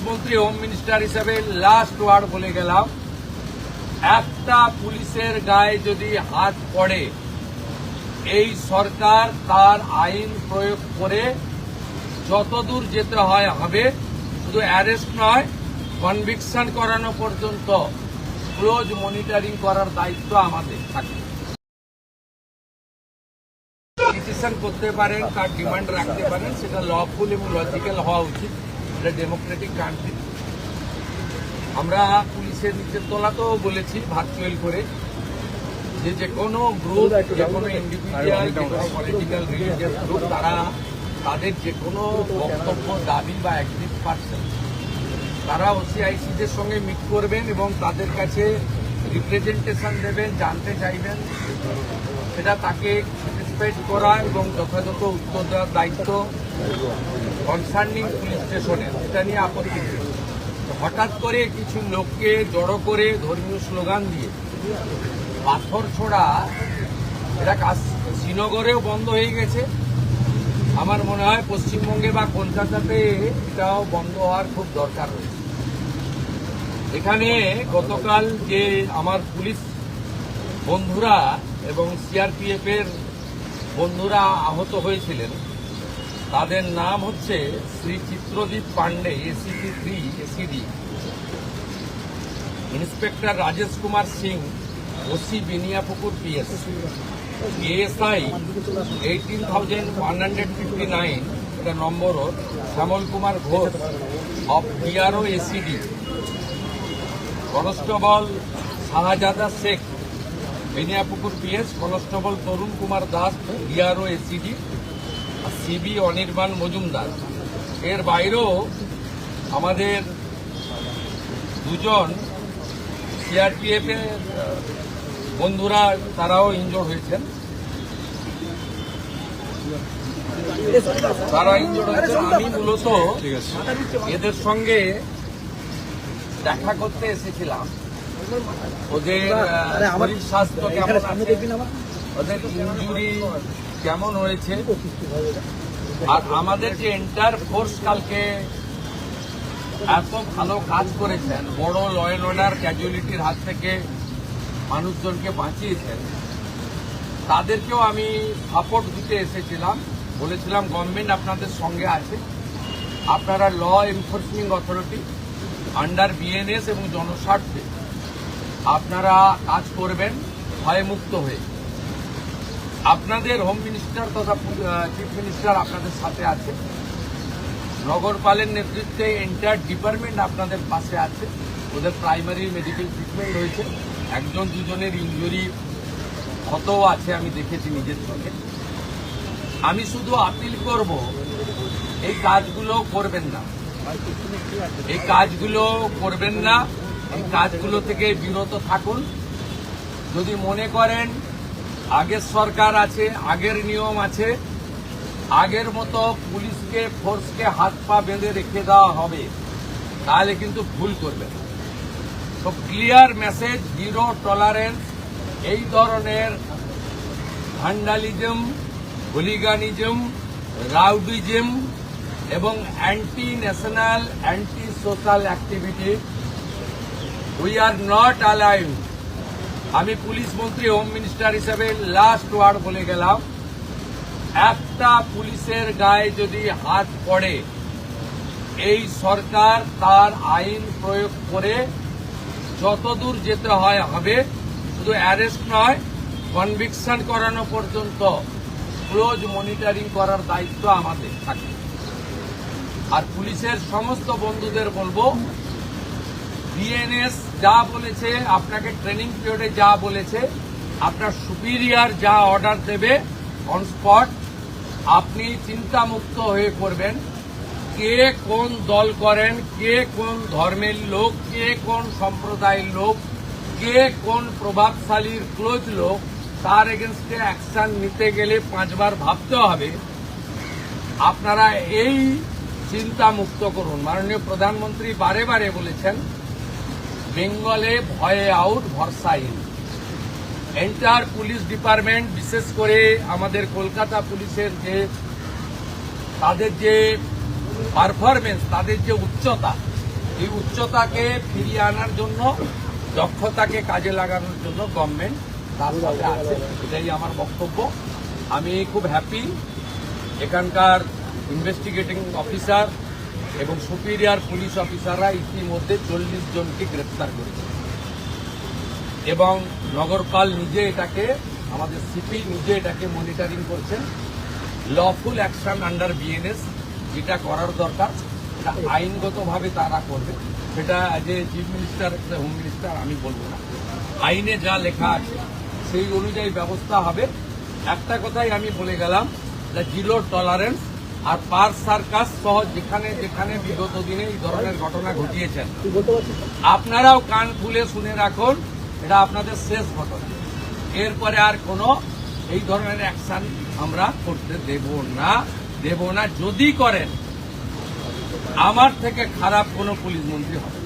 মন্ত্রী home minister হিসেবে last word বলে গেলাম, একটা পুলিশের গায়ে যদি হাত পড়ে এই সরকার তার আইন প্রয়োগ করে যতদূর যেতে হয় হবে। শুধু অ্যারেস্ট নয়, কনভিকশন করানো পর্যন্ত ক্লোজ মনিটরিং করার দায়িত্ব আমাদের থাকে। পিটিশন করতে পারেন, তার ডিমান্ড রাখতে পারেন, সেটা লফুল এবং লজিক্যাল হওয়া উচিত। এটা ডেমোক্রেটিক কান্ট্রি। আমরা পুলিশের নিচের তলাতেও বলেছি ভার্চুয়াল করে যে কোনো গ্রুপ, যে কোনো ইন্ডিভিজুয়াল, যে কোনো পলিটিক্যাল রিলিজিয়াস গ্রুপ, তারা তাদের যে কোনো বক্তব্য, দাবি বা অ্যাক্টিভ পার্সন তারা ওসিআইসিদের সঙ্গে মিট করবেন এবং তাদের কাছে রিপ্রেজেন্টেশন দেবেন, জানতে চাইবেন, সেটা তাকে স্যাটিসফাইড করা এবং যথাযথ উত্তর দেওয়ার দায়িত্ব কনসার্নিং পুলিশ স্টেশনের। এটা নিয়ে আপত্তি নেই। হঠাৎ করে কিছু লোককে জড়ো করে ধর্মীয় স্লোগান দিয়ে পাথর ছোড়া, এটা শ্রীনগরেও বন্ধ হয়ে গেছে। আমার মনে হয় পশ্চিমবঙ্গে বা কলকাতাতে এটাও বন্ধ হওয়ার খুব দরকার রয়েছে। এখানে গতকাল যে আমার পুলিশ বন্ধুরা এবং সিআরপিএফ এর বন্ধুরা আহত হয়েছিলেন, তাদের নাম হচ্ছে Shri Chitradip Pandey, ACP 3 ACD, inspector Rajesh Kumar Singh, OC Beniapukur PS, ASI 18,159 এটা নম্বর, Shyamal Kumar Ghosh of BRO ACD, constable Shahzada Sheikh Beniapukur PS, constable Tarun Kumar Das BRO ACD, CB Anirban Majumdar. এর বাইরেও আমাদের দুজন সিআরপিএফ এর বন্ধুরা, তারাও ইনজোর্ড হয়েছেন। আমি মূলত এদের সঙ্গে দেখা করতে এসেছিলাম, ওদের শরীর স্বাস্থ্য কেমন আছে, ওদের ইনজুরি কেমন হয়েছে, আর আমাদের যে এন্টায়ার ফোর্স কালকে এত ভালো কাজ করেছেন, বড় ল অ্যান্ড অর্ডার ক্যাজুয়ালিটির হাত থেকে মানুষজনকে বাঁচিয়েছেন, তাদেরকেও আমি সাপোর্ট দিতে এসেছিলাম। বলেছিলাম গভর্নমেন্ট আপনাদের সঙ্গে আছে, আপনারা law enforcing authority under BNS এবং জনস্বার্থে আপনারা কাজ করবেন ভয়মুক্ত হয়ে। আপনাদের হোম মিনিস্টার তথা চিফ মিনিস্টার আপনাদের সাথে আছে, নগরপালের নেতৃত্বে এন্টায়ার ডিপার্টমেন্ট আপনাদের পাশে আছে। ওদের প্রাইমারি মেডিকেল ট্রিটমেন্ট হয়েছে, একজন দুজনের ইনজুরি ক্ষতও আছে, আমি দেখেছি নিজের চোখে। আমি শুধু আপিল করব, এই কাজগুলো করবেন না, এই কাজগুলো করবেন না, এই কাজগুলো থেকে বিরত থাকুন। যদি মনে করেন আগের সরকার আছে, আগের নিয়ম আছে, আগের মতো পুলিশকে ফোর্সকে হাত পা বেঁধে রেখে দেওয়া হবে, তাহলে কিন্তু ভুল করবেন। তো ক্লিয়ার মেসেজ, জিরো টলারেন্স এই ধরনের ভ্যান্ডালিজম, হুলিগানিজম, রাউডিজম এবং anti national, anti social activity we are not allowed. আমি পুলিশ মন্ত্রী হোম মিনিস্টার হিসেবে লাস্ট ওয়ার্ড বলে গেলাম, একটা পুলিশের গায়ে যদি হাত পড়ে এই সরকার তার আইন প্রয়োগ করে যতদূর যেতে হয় হবে। শুধু অ্যারেস্ট নয়, কনভিকশন করানো পর্যন্ত ক্লোজ মনিটরিং করার দায়িত্ব আমাদের থাকে। আর পুলিশের সমস্ত বন্ধুদের বলবো, বিএনএস যা বলেছে, আপনাকে ট্রেনিং পিরিয়ডে যা বলেছে, আপনার সুপিরিয়র যা অর্ডার দেবে অন স্পট, আপনি চিন্তামুক্ত হয়ে করবেন। কে কোন দল করেন, কে কোন ধর্মের লোক, কে কোন সম্প্রদায়ের লোক, কে কোন প্রভাবশালীর ক্লোজ লোক, তার এগেনস্টে অ্যাকশন নিতে গেলে 5 বার ভাবতে হবে। আপনারা এই চিন্তা মুক্ত করুন। মাননীয় প্রধানমন্ত্রী বারে বারে বলেছেন, বেঙ্গলে ভয়ে আউট, ভরসা ইন। এন্টায়ার পুলিশ ডিপার্টমেন্ট, বিশেষ করে আমাদের কলকাতা পুলিশের তাদের যে পারফরমেন্স, তাদের যে উচ্চতা, এই উচ্চতাকে ফিরিয়ে আনার জন্য, দক্ষতাকে কাজে লাগানোর জন্য গভর্নমেন্ট তার সাথে আছে। এটাই আমার বক্তব্য। আমি খুব হ্যাপি এখানকার ইনভেস্টিগেটিং অফিসার এবং সুপিরিয়র পুলিশ অফিসাররা ইতিমধ্যে 40 জনকে গ্রেপ্তার করেছে এবং নগরপাল নিজে এটাকে, আমাদের সিপি নিজে এটাকে মনিটরিং করছেন। লফুল অ্যাকশন আন্ডার বিএনএস যেটা করার দরকার এটা আইনগতভাবে তারা করবে। সেটা যে চিফ মিনিস্টার, হোম মিনিস্টার আমি বলবো না, আইনে যা লেখা আছে সেই অনুযায়ী ব্যবস্থা হবে। একটা কথাই আমি বলে গেলাম, জিরো টলারেন্স। আর পার সার্কাস সহ যেখানে যেখানে বিগত দিনে এই ধরনের ঘটনা ঘটিয়েছেন, আপনারাও কান খুলে শুনে রাখুন, এটা আপনাদের শেষ ঘটনা। এরপরে আর কোনো এই ধরনের অ্যাকশন আমরা করতে দেব না। যদি করেন আমার থেকে খারাপ কোনো পুলিশ মন্ত্রী হবে।